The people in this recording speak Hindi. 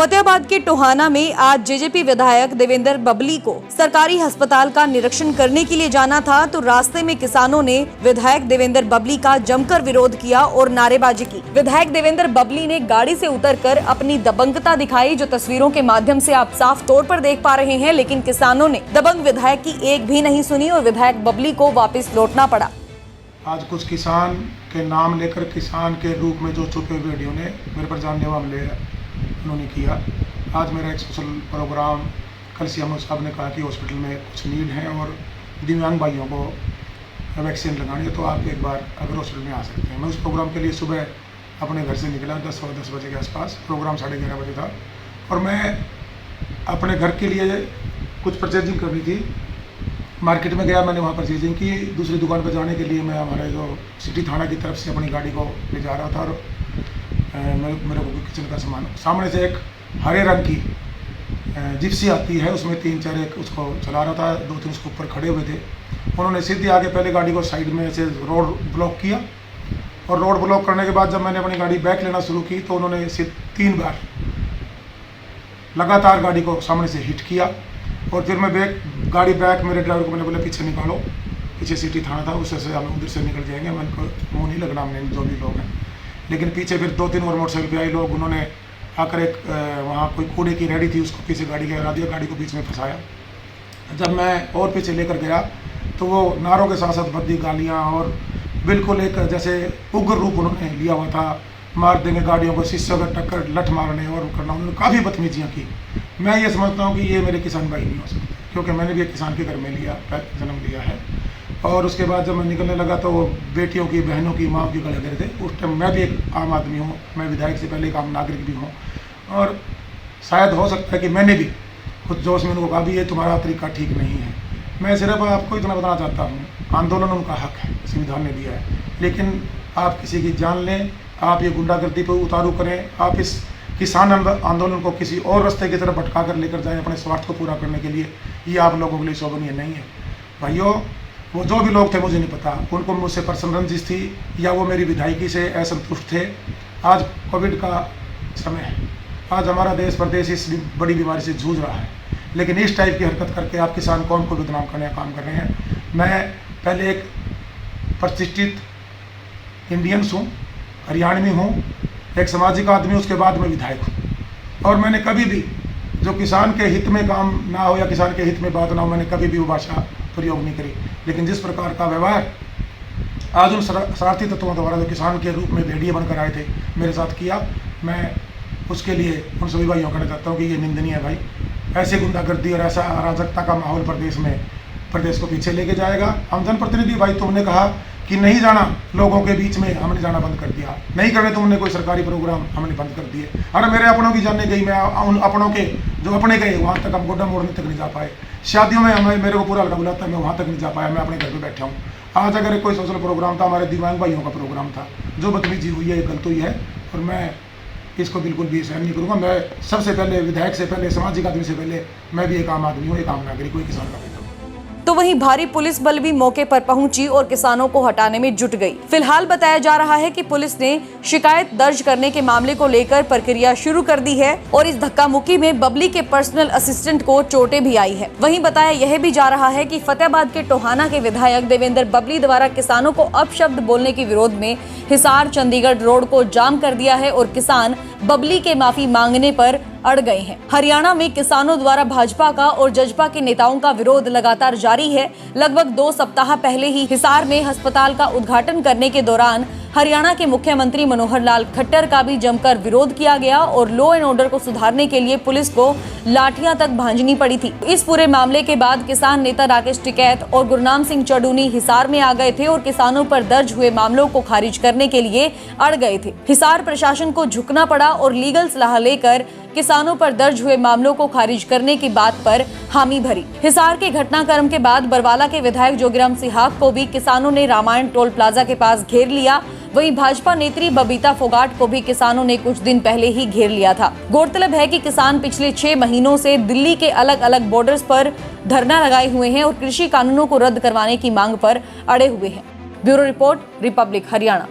फतेहाबाद के टोहाना में आज जेजेपी विधायक देवेंद्र बबली को सरकारी अस्पताल का निरीक्षण करने के लिए जाना था, तो रास्ते में किसानों ने विधायक देवेंद्र बबली का जमकर विरोध किया और नारेबाजी की। विधायक देवेंद्र बबली ने गाड़ी से उतरकर अपनी दबंगता दिखाई, जो तस्वीरों के माध्यम से आप साफ तौर पर देख पा रहे हैं। लेकिन किसानों ने दबंग विधायक की एक भी नहीं सुनी और विधायक बबली को वापस लौटना पड़ा। आज कुछ किसान के नाम लेकर किसान के रूप में जो छुपे वीडियो ने मेरे पर जानलेवा हमले उन्होंने किया। आज मेरा एक सोशल प्रोग्राम, कल सीएम साहब ने कहा कि हॉस्पिटल में कुछ नीड है और दिव्यांग भाइयों को वैक्सीन लगानी है, तो आप एक बार अगर हॉस्पिटल में आ सकते हैं। मैं उस प्रोग्राम के लिए सुबह अपने घर से निकला 10 बजे के आसपास। प्रोग्राम 11:30 बजे था और मैं अपने घर के लिए कुछ परचेजिंग करनी थी। मार्केट में गया, मैंने वहाँ परचेजिंग की। दूसरी दुकान पर जाने के लिए मैं हमारे जो सिटी थाना की तरफ से अपनी गाड़ी को ले जा रहा था और मेरे को किचन का सामान, सामने से एक हरे रंग की जिप्सी आती है, उसमें 3-4 एक उसको चला रहा था, 2-3 उसके ऊपर खड़े हुए थे। उन्होंने सीधे आगे पहले गाड़ी को साइड में ऐसे रोड ब्लॉक किया और रोड ब्लॉक करने के बाद जब मैंने अपनी गाड़ी बैक लेना शुरू की तो उन्होंने 3 बार लगातार गाड़ी को सामने से हिट किया। और फिर मैं गाड़ी बैक, मेरे ड्राइवर को मैंने बोला पीछे निकालो, पीछे सिटी थाना था, उससे से हम उधर से निकल जाएंगे। मैंने को मुँह नहीं लगना हमने जो भी लोग हैं। लेकिन पीछे फिर 2-3 और मोटरसाइकिल पे आए लोग, उन्होंने आकर एक वहाँ कोई कूड़े की रेडी थी, उसको पीछे गाड़ी के हरा दिया, गाड़ी को बीच में फंसाया। जब मैं और पीछे लेकर गया तो वो नारों के साथ साथ भद्दी गालियाँ और बिल्कुल एक जैसे उग्र रूप उन्होंने लिया हुआ था। मार देंगे गाड़ियों को, शीशे का टक्कर, लठ मारने और करना, उन्होंने काफ़ी बदतमीजियाँ की। मैं ये समझता हूँ कि ये मेरे किसान भाई नहीं हो सकते, क्योंकि मैंने भी एक किसान के घर में जन्म लिया है। और उसके बाद जब मैं निकलने लगा तो वो बेटियों की, बहनों की, माँ की गले गिरे थे। उस टाइम मैं भी एक आम आदमी हूँ, मैं विधायक से पहले एक आम नागरिक भी हूँ और शायद हो सकता है कि मैंने भी कुछ जोश में उनको कहा भी ये तुम्हारा तरीका ठीक नहीं है। मैं सिर्फ आपको इतना बताना चाहता हूँ, आंदोलन उनका हक है, संविधान ने दिया है, लेकिन आप किसी की जान लें, आप ये गुंडागर्दी पर उतारू करें, आप इस किसान आंदोलन को किसी और रास्ते की तरफ भटका कर लेकर जाएं अपने स्वार्थ को पूरा करने के लिए, ये आप लोगों के लिए शोभनीय नहीं है। भाइयों, वो जो भी लोग थे मुझे नहीं पता, उनको मुझसे पर्सनल रंजिश थी या वो मेरी विधायकी से असंतुष्ट थे। आज कोविड का समय है, आज हमारा देश प्रदेश इस बड़ी बीमारी से जूझ रहा है, लेकिन इस टाइप की हरकत करके आप किसान कौम को बदनाम करने का काम कर रहे हैं। मैं पहले एक प्रतिष्ठित इंडियंस हूँ, हरियाणवी हूँ, एक सामाजिक आदमी, उसके बाद मैं विधायक हूँ। और मैंने कभी भी जो किसान के हित में काम ना हो या किसान के हित में बात ना हो, मैंने कभी भी वो भाषा प्रयोग नहीं करी। लेकिन जिस प्रकार का व्यवहार आज उन शरारती तत्वों द्वारा जो किसान के रूप में भेड़िए बनकर आए थे मेरे साथ किया, मैं उसके लिए उन सभी भाइयों को कहना चाहता हूँ कि ये निंदनीय है भाई। ऐसे गुंडागर्दी और ऐसा अराजकता का माहौल प्रदेश को पीछे लेके जाएगा। हम जनप्रतिनिधि भाई, तुमने कहा कि नहीं जाना लोगों के बीच में, हमने जाना बंद कर दिया। नहीं करने तुमने कोई सरकारी प्रोग्राम, हमने बंद कर दिए। अरे मेरे अपनों की जानने गई, मैं उन अपनों के जो अपने गए वहाँ तक हम गोड्डा मोड़ने तक नहीं जा पाए। शादियों में हमें मेरे को पूरा हल्का बुलाता है, मैं वहाँ तक नहीं जा पाया, मैं अपने घर पे बैठा हूँ। आज अगर कोई सोशल प्रोग्राम था, हमारे दिव्यांग भाइयों का प्रोग्राम था, जो बदतमीजी हुई है, गलत हुई है और मैं इसको बिल्कुल भी सहन नहीं करूँगा। मैं सबसे पहले विधायक से पहले, सामाजिक आदमी से पहले, मैं भी एक आम आदमी हूँ, एक आम नागरिक हूँ, किसान का बेटा हूँ। तो वहीं भारी पुलिस बल भी मौके पर पहुंची और किसानों को हटाने में जुट गई। फिलहाल बताया जा रहा है कि पुलिस ने शिकायत दर्ज करने के मामले को लेकर प्रक्रिया शुरू कर दी है और इस धक्का मुक्की में बबली के पर्सनल असिस्टेंट को चोटें भी आई है। वहीं बताया यह भी जा रहा है कि फतेहाबाद के टोहाना के विधायक देवेंद्र बबली द्वारा किसानों को अपशब्द बोलने के विरोध में हिसार चंडीगढ़ रोड को जाम कर दिया है और किसान बबली के माफी मांगने पर अड़ गए हैं। हरियाणा में किसानों द्वारा भाजपा का और जजपा के नेताओं का विरोध लगातार जारी है। लगभग 2 सप्ताह पहले ही हिसार में अस्पताल का उद्घाटन करने के दौरान हरियाणा के मुख्यमंत्री मनोहर लाल खट्टर का भी जमकर विरोध किया गया और लॉ एंड ऑर्डर को सुधारने के लिए पुलिस को लाठियां तक भांजनी पड़ी थी। इस पूरे मामले के बाद किसान नेता राकेश टिकैत और गुरनाम सिंह चडूनी हिसार में आ गए थे और किसानों पर दर्ज हुए मामलों को खारिज करने के लिए अड़ गए थे। हिसार प्रशासन को झुकना पड़ा और लीगल सलाह लेकर किसानों पर दर्ज हुए मामलों को खारिज करने की बात पर हामी भरी। हिसार के घटनाक्रम के बाद बरवाला के विधायक जोगीराम सिहाग को भी किसानों ने रामायण टोल प्लाजा के पास घेर लिया। वहीं भाजपा नेत्री बबीता फोगाट को भी किसानों ने कुछ दिन पहले ही घेर लिया था। गौरतलब है कि किसान पिछले 6 महीनों से दिल्ली के अलग अलग बॉर्डर्स पर धरना लगाए हुए हैं और कृषि कानूनों को रद्द करवाने की मांग पर अड़े हुए हैं। Bureau report, Republic Haryana.